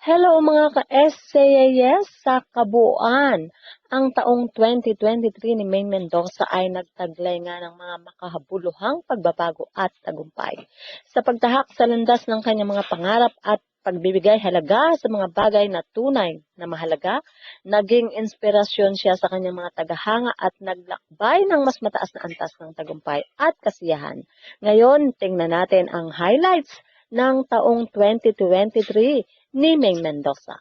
Hello mga ka-SCAS sa kabuuan. Ang taong 2023 ni Maine Mendoza ay nagtaglay nga ng mga makahabuluhang pagbabago at tagumpay. Sa pagtahak sa landas ng kanyang mga pangarap at pagbibigay halaga sa mga bagay na tunay na mahalaga, naging inspirasyon siya sa kanyang mga tagahanga at naglakbay ng mas mataas na antas ng tagumpay at kasiyahan. Ngayon, tingnan natin ang highlights ng taong 2023 ni Maine Mendoza.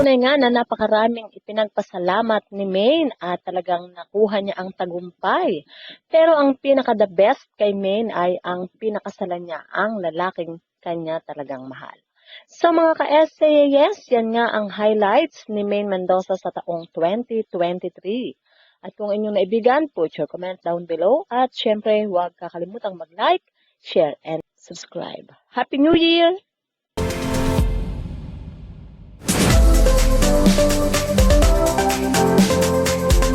Tunay nga na napakaraming ipinagpasalamat ni Maine at talagang nakuha niya ang tagumpay. Pero ang pinaka-the best kay Maine ay ang pinakasalan niya, ang lalaking kanya talagang mahal. Sa mga ka-SCAS, yan nga ang highlights ni Maine Mendoza sa taong 2023. At kung inyong naibigan, put your comment down below. At syempre, huwag kakalimutang mag-like, share, and subscribe. Happy New Year!